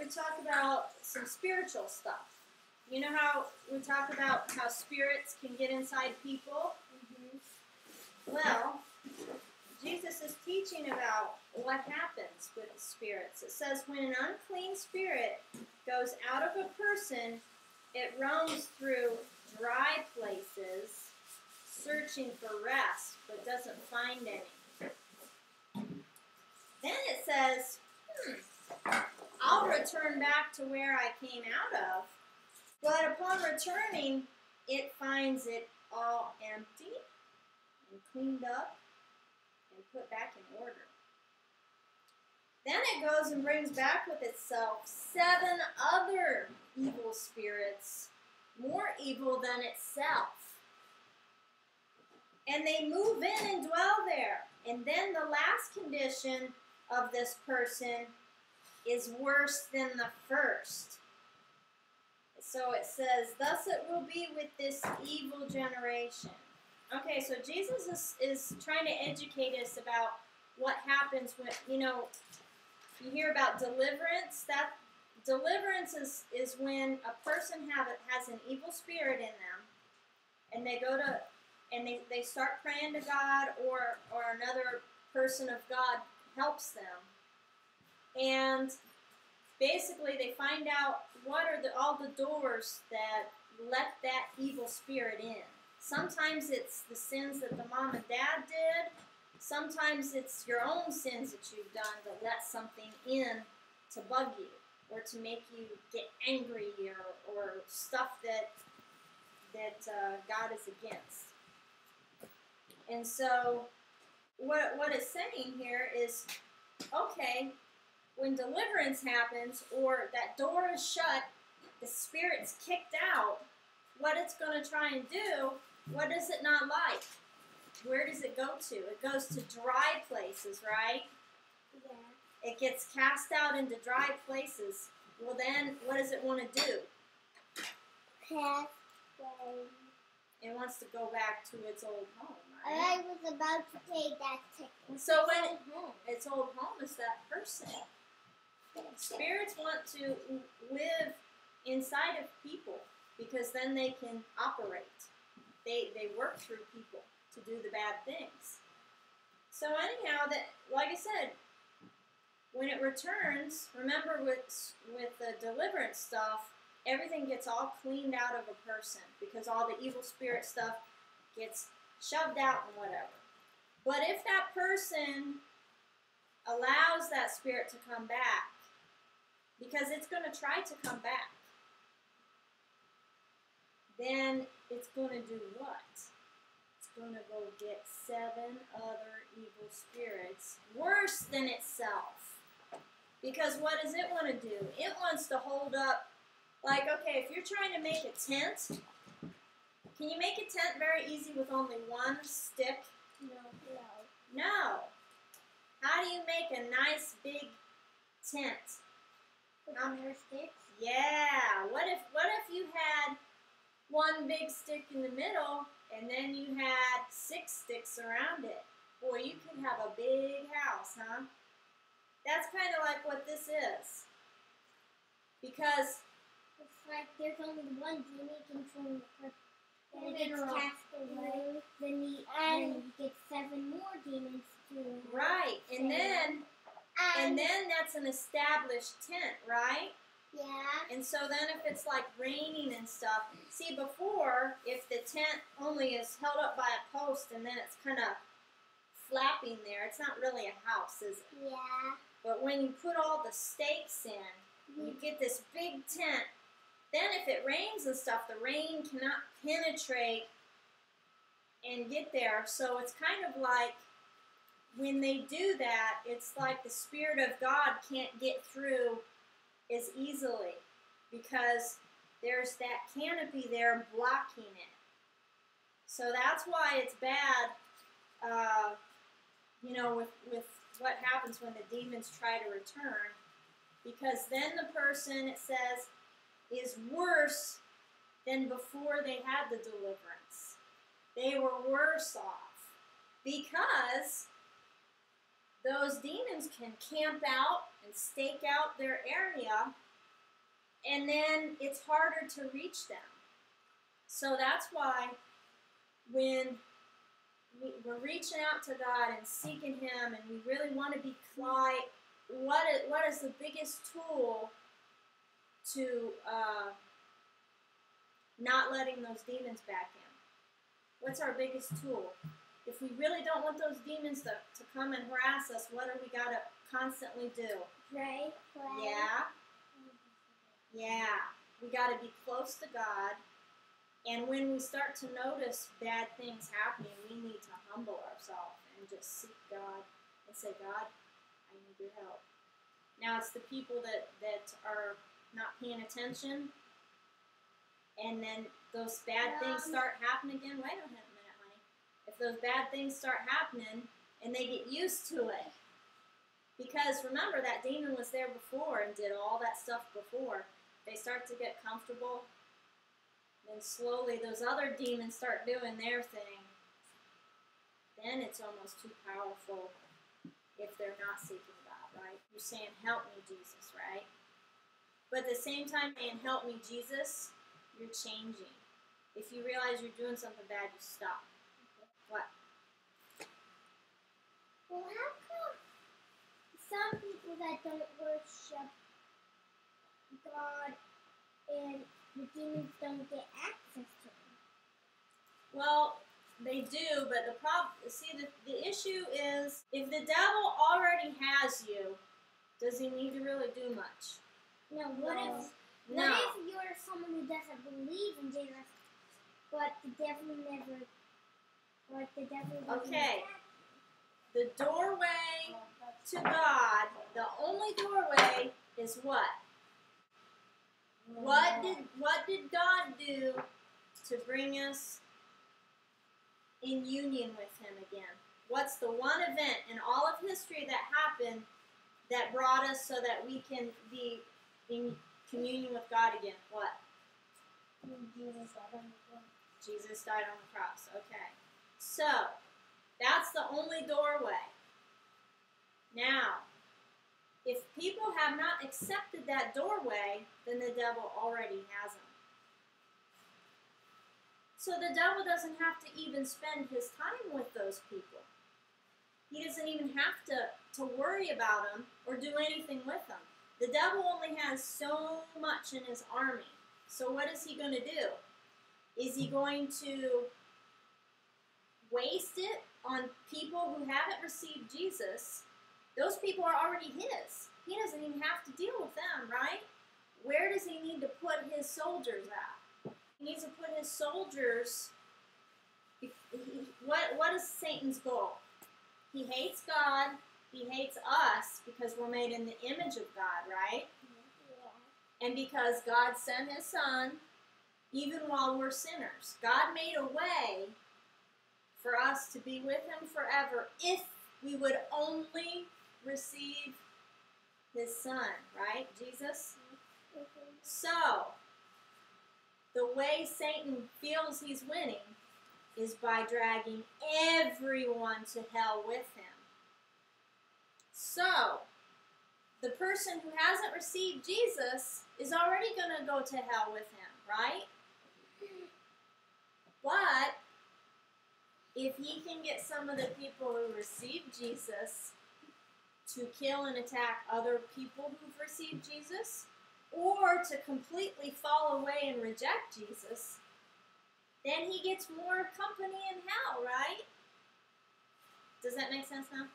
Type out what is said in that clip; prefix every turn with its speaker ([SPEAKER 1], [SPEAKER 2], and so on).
[SPEAKER 1] to talk about some spiritual stuff. You know how we talk about how spirits can get inside people? Mm-hmm. Well, Jesus is teaching about what happens with the spirits. It says when an unclean spirit goes out of a person, it roams through dry places, searching for rest, but doesn't find any. Then it says, I'll return back to where I came out of. But upon returning, it finds it all empty and cleaned up and put back in order. Then it goes and brings back with itself 7 other evil spirits, more evil than itself. And they move in and dwell there. And then the last condition of this person is worse than the first. So it says, thus it will be with this evil generation. Okay, so Jesus is trying to educate us about what happens when, you hear about deliverance. That deliverance is when a person has an evil spirit in them, and they go to, and they start praying to God, or another person of God helps them. And basically, they find out what are all the doors that let that evil spirit in. Sometimes it's the sins that the mom and dad did. Sometimes it's your own sins that you've done that let something in to bug you or to make you get angry or stuff that God is against. And so what it's saying here is, okay, when deliverance happens or that door is shut, the spirit's kicked out, what it's going to try and do, what does it not like? Where does it go to? It goes to dry places, right? Yeah. It gets cast out into dry places. Well then, what does it want to do? It wants to go back to its old home, right?
[SPEAKER 2] I was about to say that too.
[SPEAKER 1] So when its old home is that person. Spirits want to live inside of people because then they can operate. They work through people to do the bad things. So anyhow, like I said, when it returns, remember with the deliverance stuff, everything gets all cleaned out of a person because all the evil spirit stuff gets shoved out and whatever. But if that person allows that spirit to come back, because it's going to try to come back, then it's going to do what? It's going to go get 7 other evil spirits worse than itself. Because what does it want to do? It wants to hold up, like, okay, if you're trying to make a tent, can you make a tent very easy with only one stick? No. How do you make a nice big tent?
[SPEAKER 2] How many sticks?
[SPEAKER 1] Yeah. What if you had one big stick in the middle and then you had 6 sticks around it? Boy, you could have a big house, huh? That's kind of like what this is. Because
[SPEAKER 2] it's like there's only one demon controlling the person. Then it gets cast away. Then you get 7 more demons to.
[SPEAKER 1] Right, and then that's an established tent, right?
[SPEAKER 2] Yeah.
[SPEAKER 1] And so then if it's like raining and stuff, see before, if the tent only is held up by a post and then it's kind of flapping there, it's not really a house, is it?
[SPEAKER 2] Yeah.
[SPEAKER 1] But when you put all the stakes in, you get this big tent. Then if it rains and stuff, the rain cannot penetrate and get there. So it's kind of like when they do that, it's like the Spirit of God can't get through as easily because there's that canopy there blocking it. So that's why it's bad, with what happens when the demons try to return. Because then the person, it says, is worse than before they had the deliverance. They were worse off because those demons can camp out and stake out their area And then it's harder to reach them. So that's why when we're reaching out to God and seeking Him, and we really want to be quiet, what is the biggest tool to not letting those demons back in? What's our biggest tool? If we really don't want those demons to come and harass us, what do we got to constantly do?
[SPEAKER 2] Pray.
[SPEAKER 1] Yeah. Yeah. We got to be close to God. And when we start to notice bad things happening, we need to humble ourselves and just seek God and say, God, I need your help. Now, it's the people that are not paying attention, and then those bad things start happening again. Wait a minute, honey. If those bad things start happening, and they get used to it, because remember, that demon was there before and did all that stuff before. They start to get comfortable. Then slowly those other demons start doing their thing. Then it's almost too powerful if they're not seeking God, right? You're saying, help me, Jesus, right? But at the same time, saying, help me, Jesus, you're changing. If you realize you're doing something bad, you stop. What?
[SPEAKER 2] Well, how come some people that don't worship God and the demons don't get access to him?
[SPEAKER 1] Well, they do, but the problem, see, the issue is, if the devil already has you, does he need to really do much?
[SPEAKER 2] No, what if you're someone who doesn't believe in Jesus, but the devil never,
[SPEAKER 1] Okay. The doorway to God, the only doorway is what? What did God do to bring us in union with Him again? What's the one event in all of history that happened that brought us so that we can be in communion with God again? What?
[SPEAKER 2] Jesus died on the cross.
[SPEAKER 1] Jesus died on the cross. Okay. So, that's the only doorway. Now, if people have not accepted that doorway, then the devil already has them. So the devil doesn't have to even spend his time with those people. He doesn't even have to worry about them or do anything with them. The devil only has so much in his army. So what is he going to do? Is he going to waste it on people who haven't received Jesus? Those people are already his. He doesn't even have to deal with them, right? Where does he need to put his soldiers at? He needs to put his soldiers... What is Satan's goal? He hates God. He hates us because we're made in the image of God, right? Yeah. And because God sent His Son, even while we're sinners. God made a way for us to be with Him forever if we would only receive His Son, right? Jesus? So, the way Satan feels he's winning is by dragging everyone to hell with him. So, the person who hasn't received Jesus is already going to go to hell with him, right? But, if he can get some of the people who receive Jesus to kill and attack other people who've received Jesus, or to completely fall away and reject Jesus, then he gets more company in hell, right? Does that make sense now?